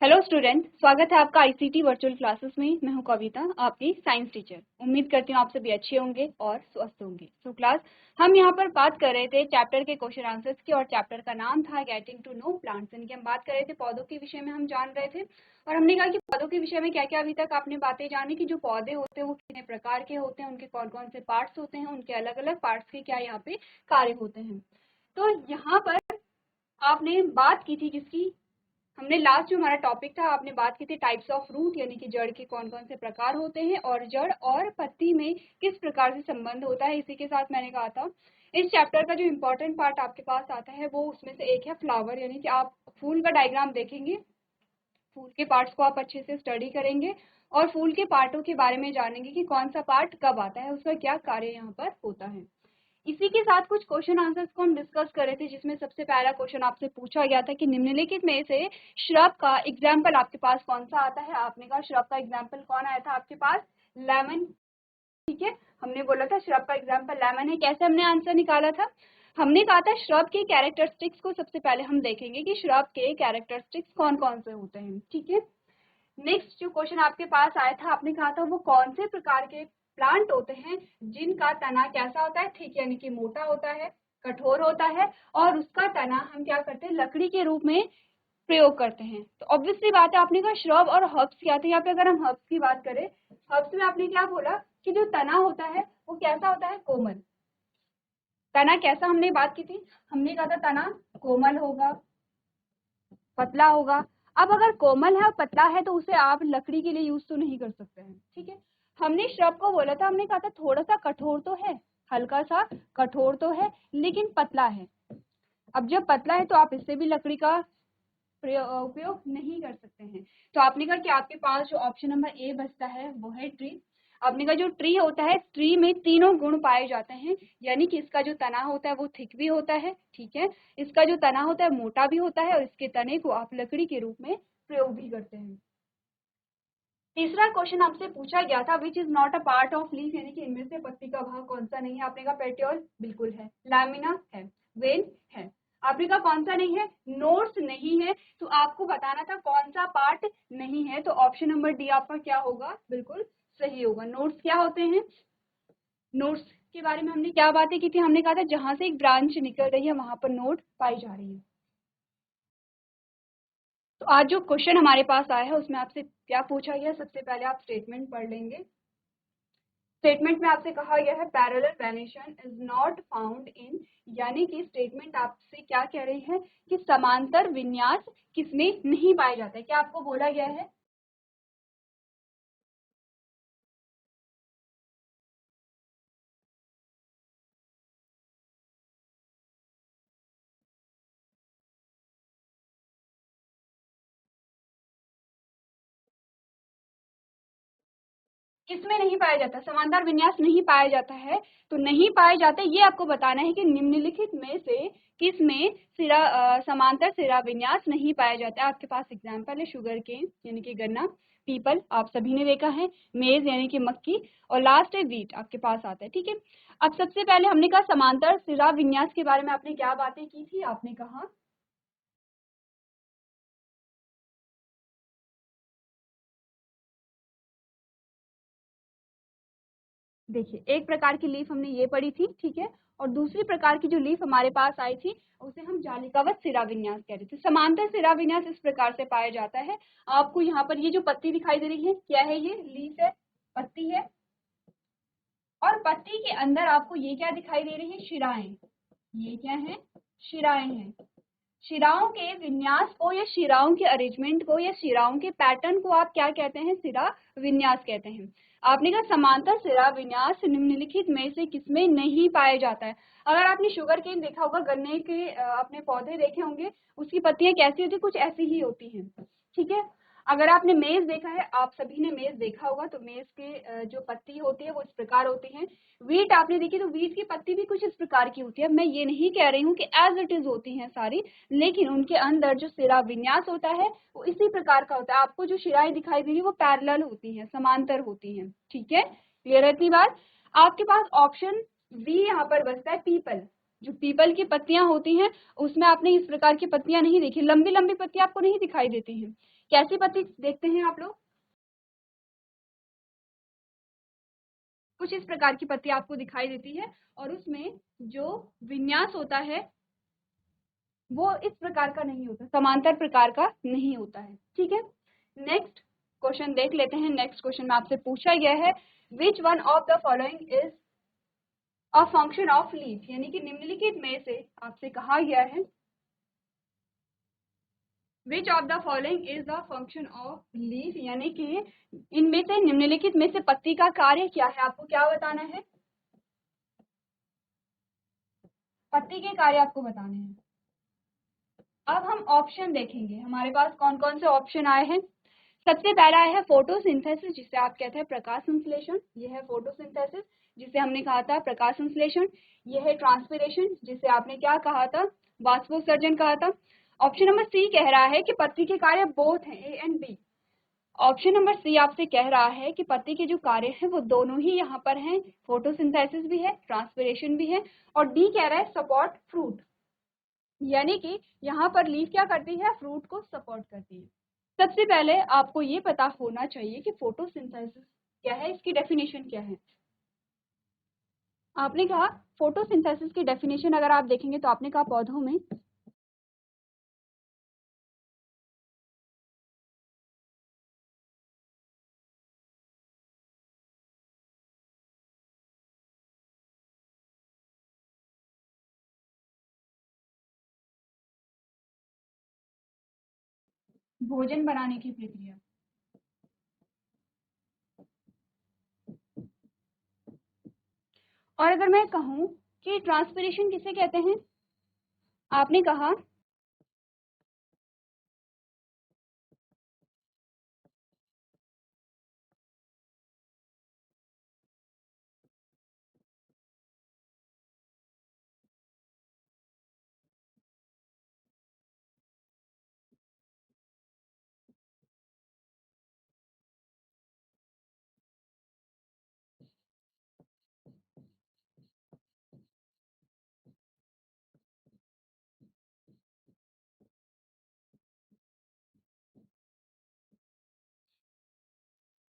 Hello student, स्वागत है आपका आईसीटी वर्चुअल क्लासेस में। मैं हूं कविता, आपकी साइंस टीचर। उम्मीद करती हूं आप सभी अच्छे होंगे और स्वस्थ होंगे। तो क्लास हम यहां पर बात कर रहे थे चैप्टर के क्वेश्चन आंसर्स की, और चैप्टर का नाम था गेटिंग टू नो प्लांट्स। इनके हम बात कर रहे थे, पौधों के विषय में हम जान रहे थे। और हमने कहा कि पौधों के विषय में क्या क्या अभी तक आपने बातें जानी कि जो पौधे होते हैं वो कितने प्रकार के होते हैं, उनके कौन कौन से पार्ट्स होते हैं, उनके अलग अलग पार्ट्स के क्या यहाँ पे कार्य होते हैं। तो यहाँ पर आपने बात की थी किसकी, हमने लास्ट जो हमारा टॉपिक था आपने बात की थी टाइप्स ऑफ रूट, यानी कि जड़ के कौन कौन से प्रकार होते हैं और जड़ और पत्ती में किस प्रकार से संबंध होता है। इसी के साथ मैंने कहा था इस चैप्टर का जो इम्पोर्टेंट पार्ट आपके पास आता है वो उसमें से एक है फ्लावर, यानी कि आप फूल का डायग्राम देखेंगे, फूल के पार्ट्स को आप अच्छे से स्टडी करेंगे और फूल के पार्टों के बारे में जानेंगे कि कौन सा पार्ट कब आता है, उसका क्या कार्य यहाँ पर होता है। इसी के साथ कुछ क्वेश्चन आंसर्स को हम डिस्कस कर रहे थे, जिसमें सबसे पहला क्वेश्चन आपसे पूछा गया था कि निम्नलिखित में से श्रब का एग्जाम्पल आपके पास कौन सा आता है। आपने कहा श्रब का एग्जाम्पल कौन आया था आपके पास, लेमन। ठीक है, हमने बोला था श्रब का एग्जाम्पल लेमन है। कैसे हमने आंसर निकाला था, हमने कहा था श्रब के कैरेक्टरिस्टिक्स को सबसे पहले हम देखेंगे कि श्रब के कैरेक्टरिस्टिक्स कौन कौन से होते हैं। ठीक है, नेक्स्ट जो क्वेश्चन आपके पास आया था, आपने कहा था वो कौन से प्रकार के प्लांट होते हैं जिनका तना कैसा होता है, ठीक, यानी कि मोटा होता है, कठोर होता है, और उसका तना हम क्या करते हैं, लकड़ी के रूप में प्रयोग करते हैं। तो ऑब्वियसली बात है, आपने कहा श्रब और हर्ब्स क्या थे। यहाँ पे अगर हम हर्ब्स की बात करें, हर्ब्स में आपने क्या बोला कि जो तना होता है वो कैसा होता है, कोमल। तना कैसा हमने बात की थी, हमने कहा था तना कोमल होगा, पतला होगा। अब अगर कोमल है और पतला है तो उसे आप लकड़ी के लिए यूज तो नहीं कर सकते हैं। ठीक है, हमने श्रब को बोला था, हमने कहा था थोड़ा सा कठोर तो है, हल्का सा कठोर तो है, लेकिन पतला है। अब जब पतला है तो आप इससे भी लकड़ी का उपयोग नहीं कर सकते हैं। तो आपने कहा कि आपके पास जो ऑप्शन नंबर ए बचता है वो है ट्री। आपने कहा जो ट्री होता है, ट्री में तीनों गुण पाए जाते हैं, यानी कि इसका जो तना होता है वो थिक भी होता है, ठीक है, इसका जो तना होता है मोटा भी होता है, और इसके तने को आप लकड़ी के रूप में प्रयोग भी करते हैं। तीसरा क्वेश्चन आपसे पूछा गया था which is not a part of leaf, यानी कि इनमें से पत्ती का भाग कौन सा नहीं है। आपने कहा पेटियोल बिल्कुल है, लैमिना है, वेन है। आपने कहा कौन सा नहीं है, नोड्स नहीं है। तो आपको बताना था कौन सा पार्ट नहीं है, तो ऑप्शन नंबर डी आपका क्या होगा, बिल्कुल सही होगा। नोड्स क्या होते हैं, नोड्स के बारे में हमने क्या बातें की थी, हमने कहा था जहां से एक ब्रांच निकल रही है वहां पर नोड पाई जा रही है। तो आज जो क्वेश्चन हमारे पास आया है उसमें आपसे क्या पूछा गया, सबसे पहले आप स्टेटमेंट पढ़ लेंगे। स्टेटमेंट में आपसे कहा गया है parallel venation is not found in, यानी कि स्टेटमेंट आपसे क्या कह रही है कि समांतर विन्यास किसमें नहीं पाया जाता है। क्या आपको बोला गया है, किसमें नहीं पाया जाता, समांतर विन्यास नहीं पाया जाता है। तो नहीं पाया जाता, ये आपको बताना है कि निम्नलिखित में से किस में समांतर सिरा विन्यास नहीं पाया जाता है। आपके पास एग्जाम्पल है शुगर केन यानी कि गन्ना, पीपल आप सभी ने देखा है, मेज यानी कि मक्की, और लास्ट है वीट आपके पास आता है। ठीक है, अब सबसे पहले हमने कहा समांतर सिरा विन्यास के बारे में आपने क्या बातें की थी, आपने कहा देखिए एक प्रकार की लीफ हमने ये पढ़ी थी, ठीक है, और दूसरी प्रकार की जो लीफ हमारे पास आई थी उसे हम जालिकावत सिरा विन्यास कह रहे थे। समांतर सिरा विन्यास इस प्रकार से पाया जाता है, आपको यहाँ पर ये जो पत्ती दिखाई दे रही है क्या है, ये लीफ है, पत्ती है, और पत्ती के अंदर आपको ये क्या दिखाई दे रही है, शिराएं। ये क्या है, शिराएं हैं। शिराओं के विन्यास को या शिराओं के अरेंजमेंट को या शिराओं के पैटर्न को आप क्या कहते हैं, सिरा विन्यास कहते हैं। आपने कहा समांतर सिरा विन्यास निम्नलिखित में से किसमें नहीं पाया जाता है। अगर आपने शुगर केन देखा होगा, गन्ने के अपने पौधे देखे होंगे, उसकी पत्तियां कैसी होती है, कुछ ऐसी ही होती हैं। ठीक है, अगर आपने मेज देखा है, आप सभी ने मेज देखा होगा, तो मेज के जो पत्ती होती है वो इस प्रकार होती है। वीट आपने देखी तो वीट की पत्ती भी कुछ इस प्रकार की होती है। मैं ये नहीं कह रही हूँ कि एज इट इज होती हैं सारी, लेकिन उनके अंदर जो सिरा विन्यास होता है वो इसी प्रकार का होता है। आपको जो शिराएं दिखाई दे रही है वो पैरेलल होती हैं, समांतर होती हैं। ठीक है, क्लियर है इतनी बात। आपके पास ऑप्शन बी यहाँ पर बचता है, पीपल। जो पीपल की पत्तियां होती हैं उसमें आपने इस प्रकार की पत्तियां नहीं देखी, लंबी लंबी पत्तियां आपको नहीं दिखाई देती हैं। कैसी पत्ती देखते हैं आप लोग? कुछ इस प्रकार की पत्ती आपको दिखाई देती है और उसमें जो विन्यास होता है वो इस प्रकार का नहीं होता, समांतर प्रकार का नहीं होता है। ठीक है, नेक्स्ट क्वेश्चन देख लेते हैं। नेक्स्ट क्वेश्चन में आपसे पूछा गया है which one of the following is a function of leaf, यानी कि निम्नलिखित में से आपसे कहा गया है which of the following is the function of leaf, यानी कि इनमें से निम्नलिखित में से पत्ती का कार्य क्या है, आपको क्या बताना है? पत्ती के कार्य आपको बताने हैं। अब हम ऑप्शन देखेंगे, हमारे पास कौन कौन से ऑप्शन आए हैं। सबसे पहला है फोटोसिंथेसिस, जिसे आप कहते हैं प्रकाश संश्लेषण, यह है फोटोसिंथेसिस जिसे हमने कहा था प्रकाश संश्लेषण। यह है ट्रांसपिरेशन, जिसे आपने क्या कहा था, वाष्पोत्सर्जन कहा था। ऑप्शन नंबर सी कह रहा है कि पत्ती के कार्य बोथ हैं, A and B. Option number C आपसे कह रहा है कि पत्ती के जो कार्य हैं वो दोनों ही यहाँ पर हैं, फोटोसिंथेसिस भी है, ट्रांसपिरेशन भी है। और डी कह रहा है सपोर्ट फ्रूट, यानी कि यहाँ पर लीफ क्या करती है, फ्रूट को सपोर्ट करती है। सबसे पहले आपको ये पता होना चाहिए कि फोटोसिंथेसिस क्या है, इसकी डेफिनेशन क्या है। आपने कहा फोटोसिंथेसिस की डेफिनेशन अगर आप देखेंगे तो आपने कहा पौधों में भोजन बनाने की प्रक्रिया। और अगर मैं कहूँ कि ट्रांसपिरेशन किसे कहते हैं, आपने कहा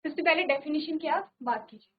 सबसे पहले डेफिनेशन की आप बात कीजिए।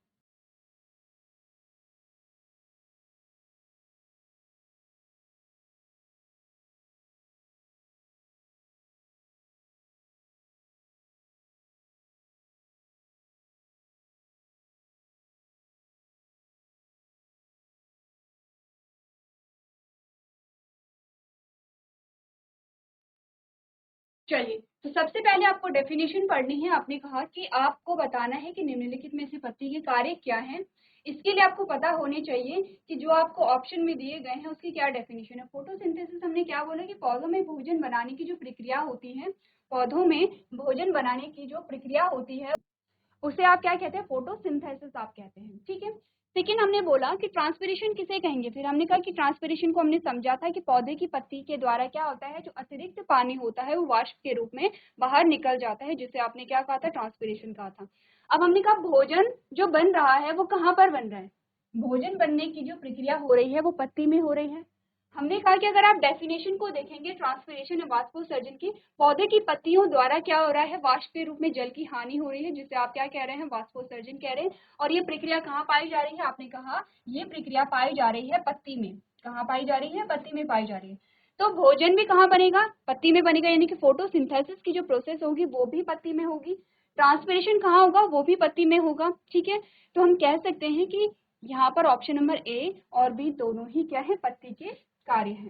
चलिए, तो सबसे पहले आपको डेफिनेशन पढ़नी है। आपने कहा कि आपको बताना है कि निम्नलिखित में से पत्ती के कार्य क्या हैं। इसके लिए आपको पता होने चाहिए कि जो आपको ऑप्शन में दिए गए हैं उसकी क्या डेफिनेशन है। फोटोसिंथेसिस हमने क्या बोला कि पौधों में भोजन बनाने की जो प्रक्रिया होती है, पौधों में भोजन बनाने की जो प्रक्रिया होती है उसे आप क्या कहते हैं, फोटोसिंथेसिस आप कहते हैं। ठीक है, लेकिन हमने बोला कि ट्रांसपिरेशन किसे कहेंगे, फिर हमने कहा कि ट्रांसपिरेशन को हमने समझा था कि पौधे की पत्ती के द्वारा क्या होता है, जो अतिरिक्त पानी होता है वो वाष्प के रूप में बाहर निकल जाता है, जिसे आपने क्या कहा था, ट्रांसपिरेशन कहा था। अब हमने कहा भोजन जो बन रहा है वो कहाँ पर बन रहा है, भोजन बनने की जो प्रक्रिया हो रही है वो पत्ती में हो रही है। हमने कहा कि अगर आप डेफिनेशन को देखेंगे ट्रांसपिरेशन या वाष्पोत्सर्जन की, पौधे की पत्तियों द्वारा क्या हो रहा है, वाष्प के रूप में जल की हानि हो रही है, जिसे आप क्या कह रहे हैं, वाष्पोत्सर्जन कह रहे हैं। और ये प्रक्रिया कहाँ पाई जा रही है, आपने कहा ये प्रक्रिया पाई जा रही है पत्ती में। कहाँ पाई जा रही है, पत्ती में पाई जा रही है। तो भोजन भी कहाँ बनेगा, पत्ती में बनेगा, यानी कि फोटोसिंथेसिस की जो प्रोसेस होगी वो भी पत्ती में होगी। ट्रांसपिरेशन कहाँ होगा, वो भी पत्ती में होगा। ठीक है, तो हम कह सकते हैं कि यहाँ पर ऑप्शन नंबर ए और बी दोनों ही क्या है, पत्ती के कार्य है।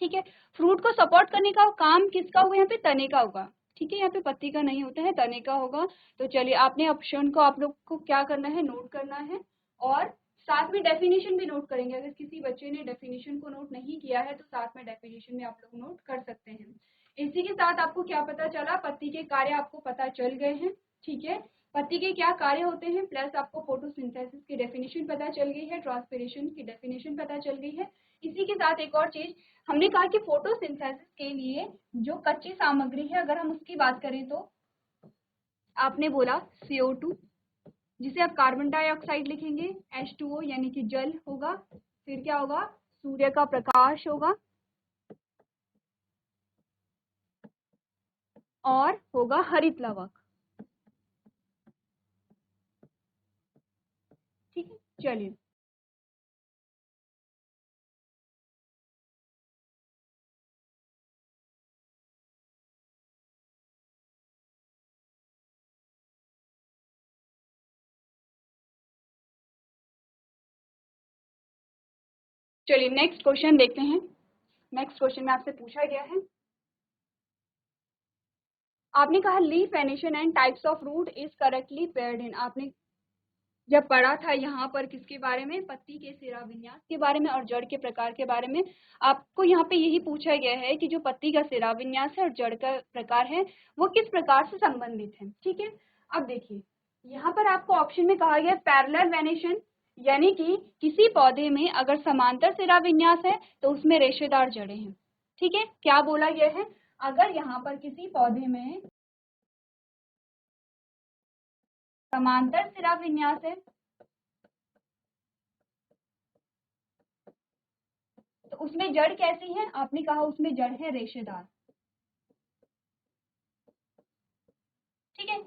ठीक है, फ्रूट को सपोर्ट करने का काम किसका होगा, यहाँ पे तने का होगा। ठीक है, यहाँ पे पत्ती का नहीं होता है, तने का होगा। तो चलिए, आपने ऑप्शन को आप लोग को क्या करना है, नोट करना है। और साथ में डेफिनेशन भी नोट करेंगे। अगर किसी बच्चे ने डेफिनेशन को नोट नहीं किया है तो साथ में डेफिनेशन भी आप लोग नोट कर सकते हैं। इसी के साथ आपको क्या पता चला, पत्ती के कार्य आपको पता चल गए हैं। ठीक है, पत्ती के क्या कार्य होते हैं, प्लस आपको फोटोसिंथेसिस की डेफिनेशन पता चल गई है, ट्रांसपिरेशन की डेफिनेशन पता चल गई है। इसी के साथ एक और चीज, हमने कहा कि फोटोसिंथेसिस के लिए जो कच्ची सामग्री है अगर हम उसकी बात करें तो आपने बोला CO2, जिसे आप कार्बन डाइऑक्साइड लिखेंगे, H2O यानी कि जल होगा, फिर क्या होगा, सूर्य का प्रकाश होगा, और होगा हरित लवक। ठीक है, चलिए चलिए नेक्स्ट क्वेश्चन देखते हैं। नेक्स्ट क्वेश्चन में आपसे पूछा गया है, आपने कहा leaf venation and types of root is correctly paired in. आपने जब पढ़ा था यहाँ पर किसके बारे में, पत्ती के सिरा विन्यास के बारे में और जड़ के प्रकार के बारे में। आपको यहाँ पे यही पूछा गया है कि जो पत्ती का सिरा विन्यास है और जड़ का प्रकार है वो किस प्रकार से संबंधित है। ठीक है, अब देखिए यहाँ पर आपको ऑप्शन में कहा गया पैरेलल वेनेशन, यानी कि किसी पौधे में अगर समांतर सिरा विन्यास है तो उसमें रेशेदार जड़ें हैं। ठीक है, क्या बोला गया है, अगर यहाँ पर किसी पौधे में समांतर सिरा विन्यास है तो उसमें जड़ कैसी है, आपने कहा उसमें जड़ है रेशेदार। ठीक है,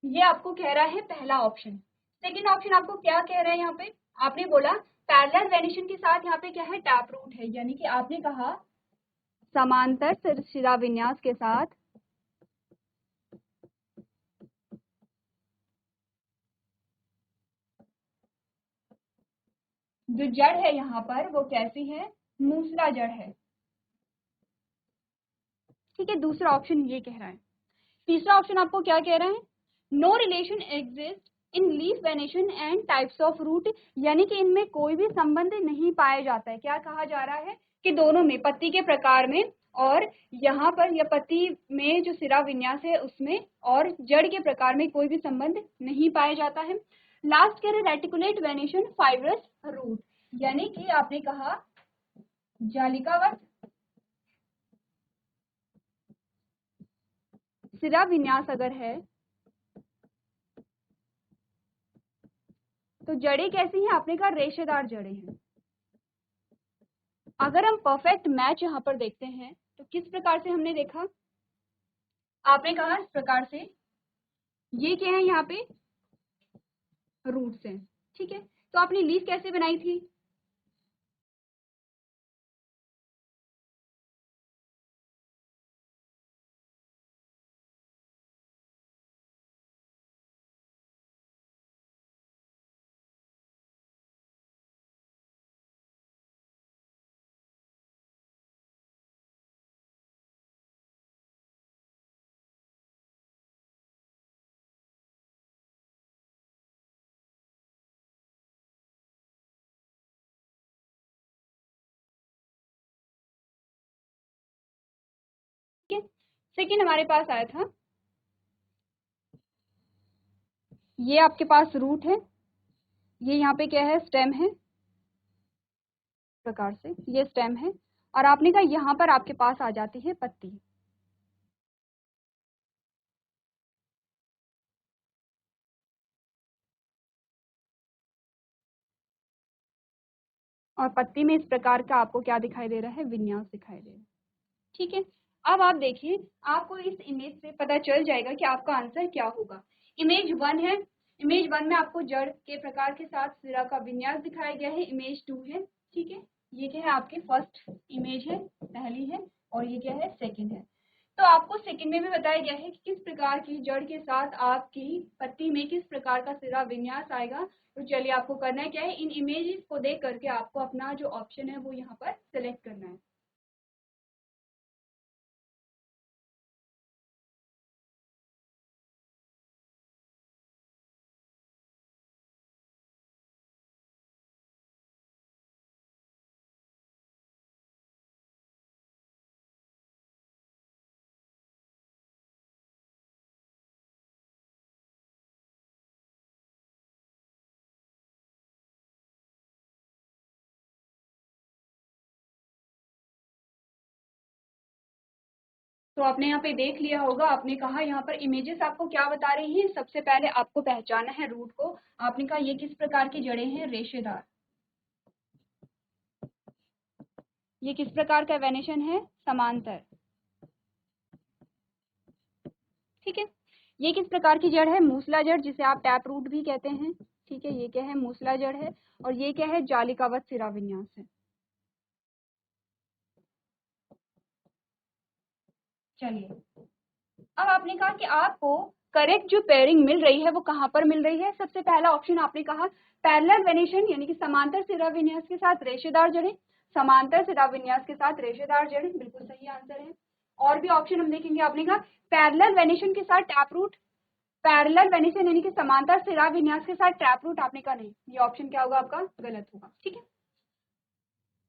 ये आपको कह रहा है पहला ऑप्शन। सेकंड ऑप्शन आपको क्या कह रहा है, यहाँ पे आपने बोला पैरेलल वेनिशन के साथ यहाँ पे क्या है, टैप रूट है, यानी कि आपने कहा समांतर सिरा विन्यास के साथ जो जड़ है यहाँ पर वो कैसी है, मूसला जड़ है। ठीक है, दूसरा ऑप्शन ये कह रहा है। तीसरा ऑप्शन आपको क्या कह रहा है, no relation exist in leaf venation and types of root, यानी कि इनमें कोई भी संबंध नहीं पाया जाता है। क्या कहा जा रहा है कि दोनों में, पत्ती के प्रकार में और यहाँ पर या पत्ती में जो सिरा विन्यास है उसमें और जड़ के प्रकार में कोई भी संबंध नहीं पाया जाता है। लास्ट कह रहे रेटिकुलेट वेनेशन फाइब्रस रूट, यानी कि आपने कहा जालिकावत सिरा विन्यास अगर है तो जड़ें कैसी हैं, आपने कहा रेशेदार जड़ें हैं। अगर हम परफेक्ट मैच यहाँ पर देखते हैं तो किस प्रकार से हमने देखा, आपने कहा इस प्रकार से, ये क्या है यहाँ पे रूट्स हैं। ठीक है, तो आपने लीफ कैसे बनाई थी, ठीक है। सेकेंड हमारे पास आया था, ये आपके पास रूट है, ये यहाँ पे क्या है स्टेम है, प्रकार से ये स्टेम है, और आपने कहा यहाँ पर आपके पास आ जाती है पत्ती। और पत्ती में इस प्रकार का आपको क्या दिखाई दे रहा है, विन्यास दिखाई दे रहा है। ठीक है, अब आप देखिए आपको इस इमेज से पता चल जाएगा कि आपका आंसर क्या होगा। इमेज 1 है, इमेज 1 में आपको जड़ के प्रकार के साथ सिरा का विन्यास दिखाया गया है। इमेज 2 है, ठीक है, ये क्या है आपकी फर्स्ट इमेज है, पहली है, और ये क्या है सेकंड है। तो आपको सेकंड में भी बताया गया है कि किस प्रकार की जड़ के साथ आपकी पत्ती में किस प्रकार का सिरा विन्यास आएगा। तो चलिए आपको करना है क्या है, इन इमेजेस को देख करके आपको अपना जो ऑप्शन है वो यहाँ पर सिलेक्ट करना है। तो आपने यहाँ पे देख लिया होगा, आपने कहा यहाँ पर इमेजेस आपको क्या बता रही हैं, सबसे पहले आपको पहचाना है रूट को। आपने कहा ये किस प्रकार की जड़ें हैं, रेशेदार। ये किस प्रकार का वेनेशन है, समांतर। ठीक है। ये किस प्रकार की जड़ है? मूसला जड़, जिसे आप टैप रूट भी कहते हैं। ठीक है, ये क्या है? मूसला जड़ है। और ये क्या है? जालिकावत सिरा विन्यास है। चलिए, अब आपने कहा कि आपको करेक्ट जो पेयरिंग मिल रही है वो कहाँ पर मिल रही है? सबसे पहला ऑप्शन आपने कहा पैरेलल वेनेशन, यानी कि समांतर सिरा विन्यास के साथ रेशेदार जड़ें। समांतर सिरा विन्यास के साथ रेशेदार जड़ें बिल्कुल सही आंसर है। और भी ऑप्शन हम देखेंगे। आपने कहा पैरेलल वेनेशन के साथ टैप रूट। पैरेलल वेनेशन यानी कि समांतर सिरा विन्यास के साथ टैप रूट, आपने कहा नहीं, ये ऑप्शन क्या होगा आपका? गलत होगा। ठीक है,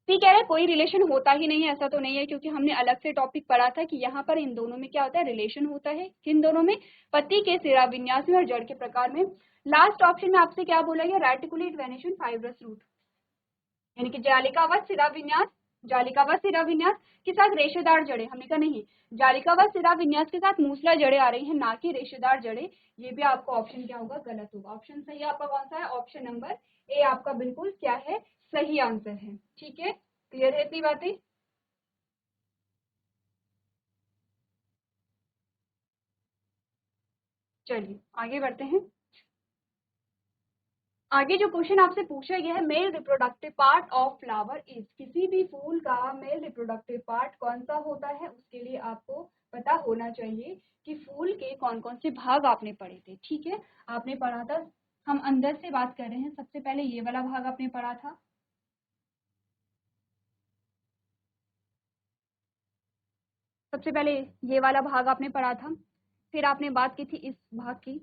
ठीक कह रहे कोई रिलेशन होता ही नहीं है, ऐसा तो नहीं है, क्योंकि हमने अलग से टॉपिक पढ़ा था कि यहाँ पर इन दोनों में क्या होता है? रिलेशन होता है। किन दोनों में? पत्ती के सिरा विन्यास में और जड़ के प्रकार में। लास्ट ऑप्शन में आपसे क्या बोला गया? रेटिकुलेट वेनेशन फाइब्रस रूट, यानी कि जालिकावत सिरा विन्यास, जालिकावत सिरा विन्यास के साथ रेशेदार जड़ें। हमने कहा नहीं, जालिकावत सिरा विन्यास के साथ मूसला जड़ें आ रही हैं, ना कि रेशेदार जड़ें। ये भी आपका ऑप्शन क्या होगा? गलत होगा। ऑप्शन सही आपका कौन सा है? ऑप्शन नंबर ए आपका बिल्कुल क्या है? सही आंसर है। ठीक है, क्लियर है इतनी बातें? चलिए आगे बढ़ते हैं। आगे जो क्वेश्चन आपसे पूछा गया है, male reproductive part of flower is, किसी भी फूल का मेल रिप्रोडक्टिव पार्ट कौन सा होता है? उसके लिए आपको पता होना चाहिए कि फूल के कौन कौन से भाग आपने पढ़े थे। ठीक है, आपने पढ़ा था, हम अंदर से बात कर रहे हैं। सबसे पहले ये वाला भाग आपने पढ़ा था। सबसे पहले ये वाला भाग आपने पढ़ा था, फिर आपने बात की थी इस भाग की।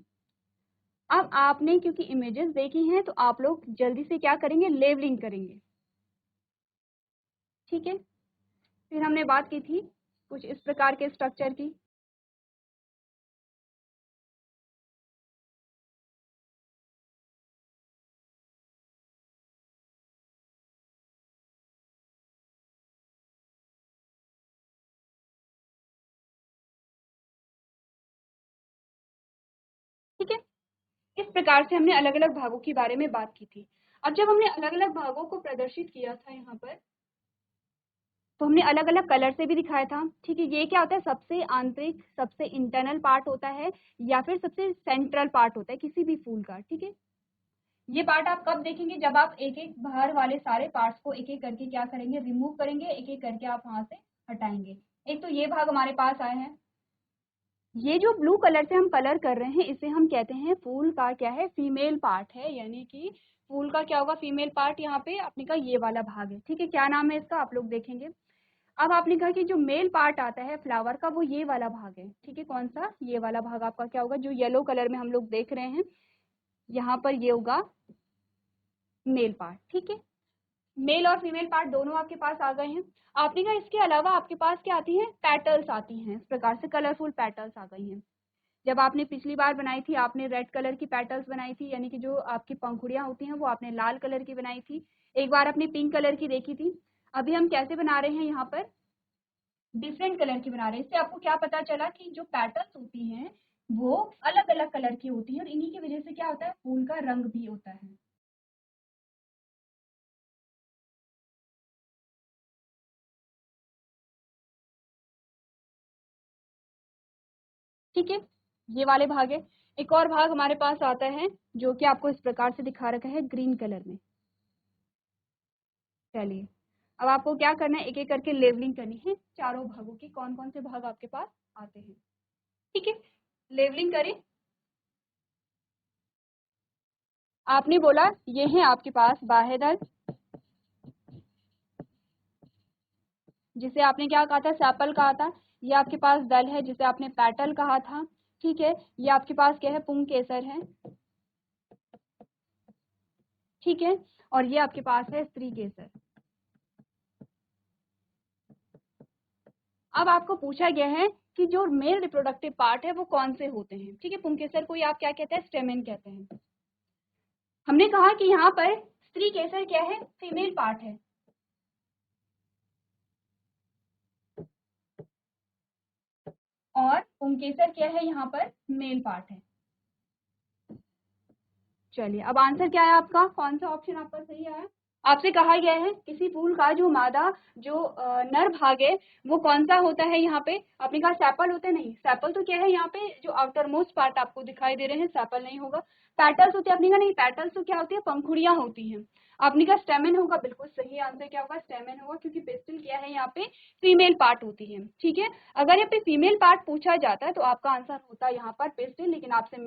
अब आपने क्योंकि इमेजेस देखी हैं तो आप लोग जल्दी से क्या करेंगे? लेवलिंग करेंगे। ठीक है, फिर हमने बात की थी कुछ इस प्रकार के स्ट्रक्चर की। ठीक है, इस प्रकार से हमने अलग अलग भागों के बारे में बात की थी। अब जब हमने अलग अलग भागों को प्रदर्शित किया था यहाँ पर, तो हमने अलग अलग कलर से भी दिखाया था। ठीक है, ये क्या होता है? सबसे आंतरिक, सबसे इंटरनल पार्ट होता है, या फिर सबसे सेंट्रल पार्ट होता है किसी भी फूल का। ठीक है, ये पार्ट आप कब देखेंगे? जब आप एक एक बाहर वाले सारे पार्ट्स को एक एक करके क्या करेंगे? रिमूव करेंगे, एक एक करके आप वहां से हटाएंगे। एक तो ये भाग हमारे पास आए हैं। ये जो ब्लू कलर से हम कलर कर रहे हैं, इसे हम कहते हैं फूल का क्या है? फीमेल पार्ट है, यानी कि फूल का क्या होगा? Female part. यहाँ पे आपने कहा ये वाला भाग है। ठीक है, क्या नाम है इसका? आप लोग देखेंगे। अब आपने कहा कि जो मेल पार्ट आता है फ्लावर का, वो ये वाला भाग है। ठीक है, कौन सा? ये वाला भाग आपका क्या होगा? जो येलो कलर में हम लोग देख रहे हैं, यहाँ पर ये होगा मेल पार्ट। ठीक है, मेल और फीमेल पार्ट दोनों आपके पास आ गए हैं। आपने कहा इसके अलावा आपके पास क्या आती हैं? पेटल्स आती हैं। इस प्रकार से कलरफुल पेटल्स आ गई हैं। जब आपने पिछली बार बनाई थी, आपने रेड कलर की पेटल्स बनाई थी, यानी कि जो आपकी पंखुड़ियां होती हैं वो आपने लाल कलर की बनाई थी। एक बार आपने पिंक कलर की देखी थी। अभी हम कैसे बना रहे हैं? यहाँ पर डिफरेंट कलर की बना रहे हैं। इससे आपको क्या पता चला कि जो पेटल्स होती हैं वो अलग अलग कलर की होती हैं, और इन्हीं की वजह से क्या होता है? फूल का रंग भी होता है। ठीक है, ये वाले भाग है। एक और भाग हमारे पास आता है जो कि आपको इस प्रकार से दिखा रखा है ग्रीन कलर में। चलिए, अब आपको क्या करना है? एक एक करके लेवलिंग करनी है चारों भागों की, कौन कौन से भाग आपके पास आते हैं। ठीक है, लेवलिंग करें। आपने बोला ये है आपके पास बाह्य दल, जिसे आपने क्या कहा था? सैपल कहा था। ये आपके पास दल है जिसे आपने पेटल कहा था। ठीक है, ये आपके पास क्या है? पुंकेसर है। ठीक है, और ये आपके पास है स्त्री केसर। अब आपको पूछा गया है कि जो मेल रिप्रोडक्टिव पार्ट है वो कौन से होते हैं। ठीक है, पुंकेसर को ही आप क्या कहते हैं? स्टेमेन कहते हैं। हमने कहा कि यहाँ पर स्त्री केसर क्या है? फीमेल पार्ट है। और पुंकेसर क्या है? यहाँ पर मेल पार्ट है। चलिए, अब आंसर क्या है आपका? कौन सा ऑप्शन आपका सही आया? आपसे कहा गया है किसी फूल का जो मादा जो नर भाग है वो कौन सा होता है। यहाँ पे आपने कहा सेपल होता है, नहीं सेपल तो क्या है, यहाँ पे जो आउटर मोस्ट पार्ट आपको दिखाई दे रहे हैं सेपल नहीं होगा। पैटल्स होते हैं, आपने कहा नहीं पैटल्स तो क्या होती है, पंखुड़ियां होती हैं। आपने कहा स्टेमन होगा, बिल्कुल सही आंसर क्या होगा, स्टेमन होगा, क्योंकि पिस्टिल क्या है यहाँ पे फीमेल पार्ट होती है। ठीक है, अगर यहाँ पे फीमेल पार्ट पूछा जाता है तो आपका आंसर होता है यहाँ पर पिस्टिल, लेकिन आपसे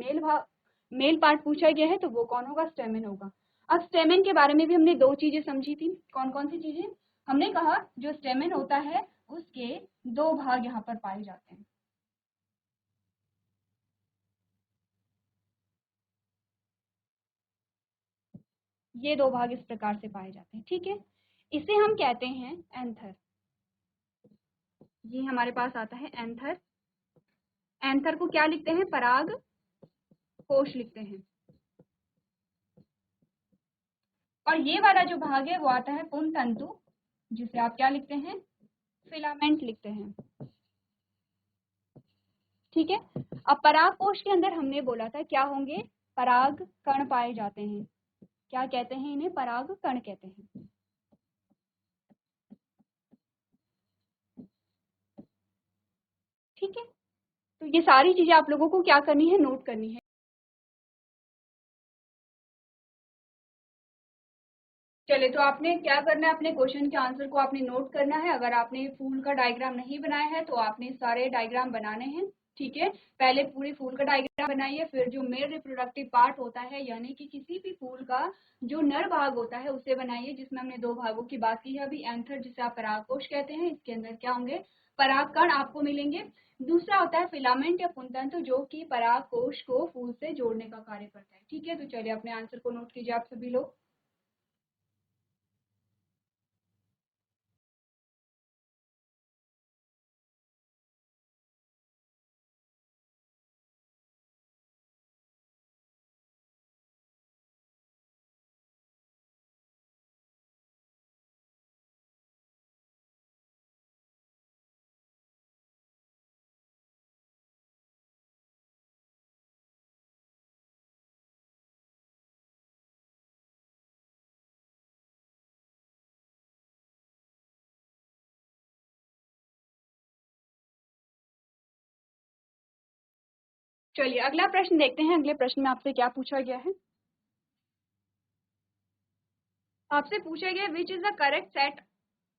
मेल पार्ट पूछा गया है तो वो कौन होगा, स्टेमन होगा। अब स्टेमन के बारे में भी हमने दो चीजें समझी थी, कौन कौन सी चीजें, हमने कहा जो स्टेमन होता है उसके दो भाग यहाँ पर पाए जाते हैं। ये दो भाग इस प्रकार से पाए जाते हैं। ठीक है, इसे हम कहते हैं एंथर। ये हमारे पास आता है एंथर। एंथर को क्या लिखते हैं, पराग कोश लिखते हैं। और ये वाला जो भाग है वो आता है पुंज तंतु, जिसे आप क्या लिखते हैं, फिलामेंट लिखते हैं। ठीक है, अब पराग कोश के अंदर हमने बोला था क्या होंगे, पराग कण पाए जाते हैं। क्या कहते हैं इन्हें, पराग कण कहते हैं। ठीक है, तो ये सारी चीजें आप लोगों को क्या करनी है, नोट करनी है। चलिए, तो आपने क्या करना है, अपने क्वेश्चन के आंसर को आपने नोट करना है। अगर आपने फूल का डायग्राम नहीं बनाया है तो आपने सारे डायग्राम बनाने हैं। ठीक है, पहले पूरे फूल का डायग्राम बनाइए, फिर जो मेल रिप्रोडक्टिव पार्ट होता है यानी कि किसी भी फूल का जो नर भाग होता है उसे बनाइए, जिसमें हमने दो भागों की बात की है अभी, एंथर जिसे आप परागकोश कहते हैं, इसके अंदर क्या होंगे, परागकण आपको मिलेंगे। दूसरा होता है फिलामेंट या पुंतंत्र जो कि परागकोश को फूल से जोड़ने का कार्य करता है। ठीक है, तो चलिए अपने आंसर को नोट कीजिए आप सभी लोग। चलिए अगला प्रश्न देखते हैं, अगले प्रश्न में आपसे क्या पूछा गया है। आपसे पूछा गया which is the correct set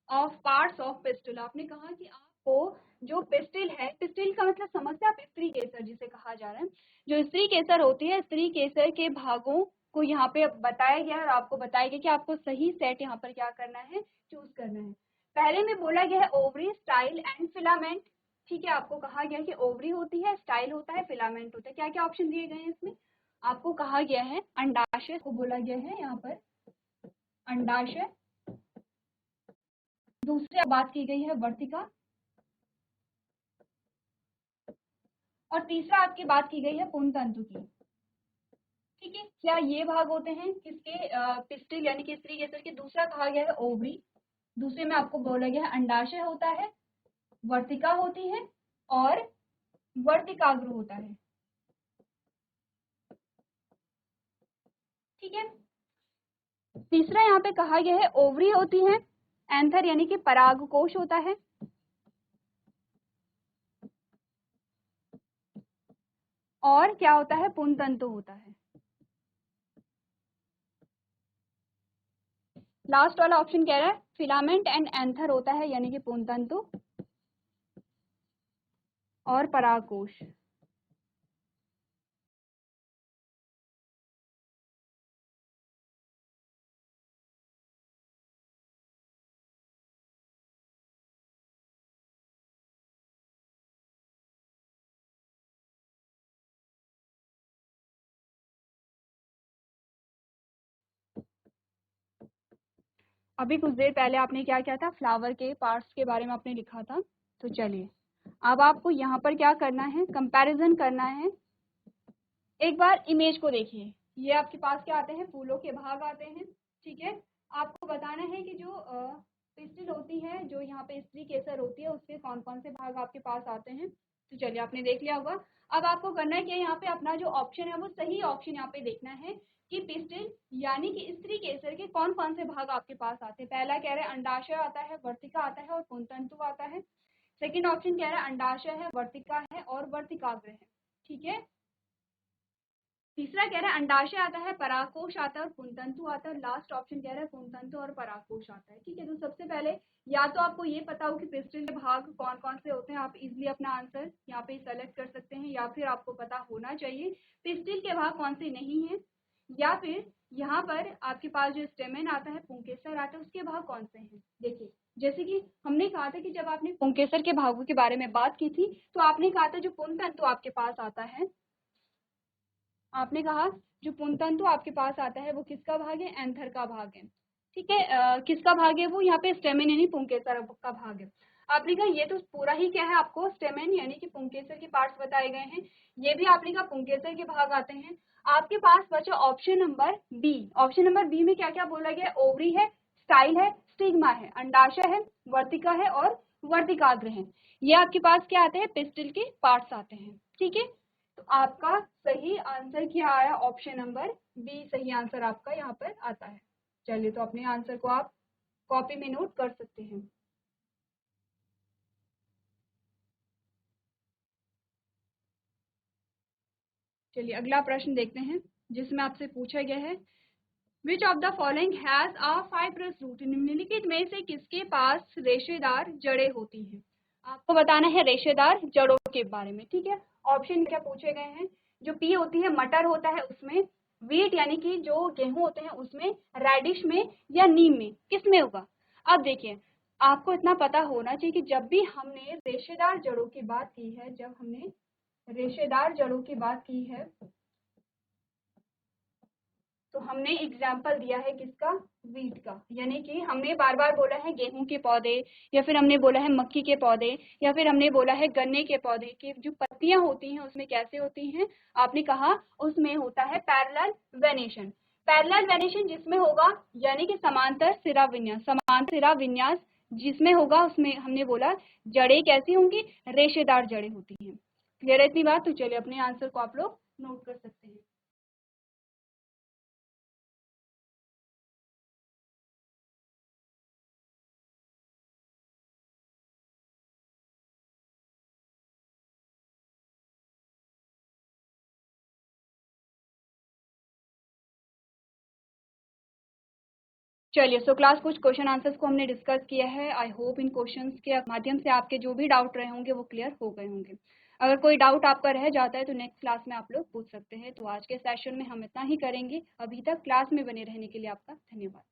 of parts of pistol. आपने कहा कि आपको जो पिस्टिल है, पिस्टिल का मतलब समझते हैं आप, स्त्री केसर जिसे कहा जा रहा है, जो स्त्री केसर होती है, स्त्री केसर के भागों को यहाँ पे बताया गया है और आपको बताया गया कि आपको सही सेट यहाँ पर क्या करना है, चूज करना है। पहले में बोला गया है ओवरी, स्टाइल एंड फिलामेंट। ठीक है, आपको कहा गया कि ओवरी होती है, स्टाइल होता है, फिलामेंट होता है। क्या क्या ऑप्शन दिए गए हैं इसमें, आपको कहा गया है अंडाशय को बोला गया है यहाँ पर, अंडाशय। दूसरी बात की गई है वर्तिका, और तीसरा आपकी बात की गई है पुंज तंतु की। ठीक है, क्या ये भाग होते हैं किसके, पिस्टिल यानी कि स्त्री केसर के। दूसरा कहा गया है ओवरी, दूसरे में आपको बोला गया है अंडाशय होता है, वर्तिका होती है और वर्तिकाग्र होता है। ठीक है, तीसरा यहाँ पे कहा गया है ओवरी होती है, एंथर यानी कि परागकोश होता है, और क्या होता है, पुंज तंतु होता है। लास्ट वाला ऑप्शन कह रहा है फिलामेंट एंड एंथर होता है यानी कि पुंज तंतु और परागकोश। अभी कुछ देर पहले आपने क्या किया था, फ्लावर के पार्ट्स के बारे में आपने लिखा था। तो चलिए अब आपको यहाँ पर क्या करना है, कंपैरिजन करना है। एक बार इमेज को देखिए, ये आपके पास क्या आते हैं, फूलों के भाग आते हैं। ठीक है, आपको बताना है कि जो पिस्टिल होती है, जो यहाँ पे स्त्री केसर होती है, उसके कौन कौन से भाग आपके पास आते हैं। तो चलिए आपने देख लिया होगा। अब आपको करना है कि यहाँ पे अपना जो ऑप्शन है वो सही ऑप्शन यहाँ पे देखना है कि पिस्टिल यानी कि स्त्री केसर के कौन कौन से भाग आपके पास आते हैं। पहला कह रहा है अंडाशय आता है, वर्तिका आता है और पुंतंतु आता है। सेकंड ऑप्शन कह रहा है अंडाशय है, वर्तिका है और वर्तिकाग्र है। ठीक है। तीसरा कह रहा है अंडाशय आता है, परागकोश आता है और पुंतंतु आता है। लास्ट ऑप्शन कह रहा है पुंतंतु और परागकोश आता है। ठीक है। तो सबसे पहले या तो आपको ये पता हो कि पिस्टिल के भाग कौन कौन से होते हैं, आप इजीली अपना आंसर यहाँ पे सेलेक्ट कर सकते हैं, या फिर आपको पता होना चाहिए पिस्टिल के भाग कौन से नहीं है, या फिर यहाँ पर आपके पास जो स्टेमेन आता है, पुंकेसर आता है, उसके भाग कौन से हैं। देखिए जैसे कि हमने कहा था कि जब आपने पुंकेसर के भागों के बारे में बात की थी तो आपने कहा था जो पुंतंतु आपके पास आता है, आपने कहा जो पुंतंतु आपके पास आता है वो किसका भाग है, एंथर का भाग है। ठीक है। किसका भाग है वो, यहाँ पे स्टेमेन यानी पुंकेसर का भाग है। आपने कहा ये तो पूरा ही क्या है, आपको स्टेमेन यानी कि पुंकेसर के पार्ट्स बताए गए हैं। ये भी आपने कहा पुंकेसर के भाग आते हैं। आपके पास बचा option number B. Option number B में क्या क्या बोला गया, ओवरी है, स्टाइल है, स्टिग्मा है, अंडाशय है, वर्तिका है और वर्तिकाग्र है। ये आपके पास क्या आते हैं, पिस्टिल के पार्ट्स आते हैं। ठीक है। तो आपका सही आंसर क्या आया, ऑप्शन नंबर बी सही आंसर आपका यहाँ पर आता है। चलिए तो अपने आंसर को आप कॉपी में नोट कर सकते हैं। चलिए अगला प्रश्न देखते हैं जिसमें आपसे पूछा गया है which of the following has a fibrous root. निम्नलिखित में से किसके पास रेशेदार जड़ें होती हैं। आपको बताना है रेशेदार जड़ों के बारे में। ठीक है। ऑप्शन क्या पूछे गए हैं, जो पी होती है मटर होता है उसमें, वीट यानी कि जो गेहूं होते हैं उसमें, रेडिश में या नीम में, किस में होगा। अब देखिए आपको इतना पता होना चाहिए कि जब भी हमने रेशेदार जड़ों की बात की है, जब हमने रेशेदार जड़ों की बात की है तो हमने एग्जाम्पल दिया है किसका, वीट का। यानी कि हमने बार बार बोला है गेहूं के पौधे, या फिर हमने बोला है मक्की के पौधे, या फिर हमने बोला है गन्ने के पौधे की जो पत्तियां होती हैं उसमें कैसे होती हैं, आपने कहा उसमें होता है पैरेलल वेनेशन। पैरेलल वेनेशन जिसमें होगा यानी कि समांतर सिरा विन्यास, समांतर सिरा विन्यास जिसमें होगा उसमें हमने बोला जड़ें कैसी होंगी, रेशेदार जड़ें होती हैं। क्लियर है इतनी बात। तो चलिए अपने आंसर को आप लोग नोट कर सकते हैं। चलिए सो क्लास कुछ क्वेश्चन आंसर्स को हमने डिस्कस किया है। आई होप इन क्वेश्चंस के माध्यम से आपके जो भी डाउट रहे होंगे वो क्लियर हो गए होंगे। अगर कोई डाउट आपका रह जाता है तो नेक्स्ट क्लास में आप लोग पूछ सकते हैं। तो आज के सेशन में हम इतना ही करेंगे। अभी तक क्लास में बने रहने के लिए आपका धन्यवाद।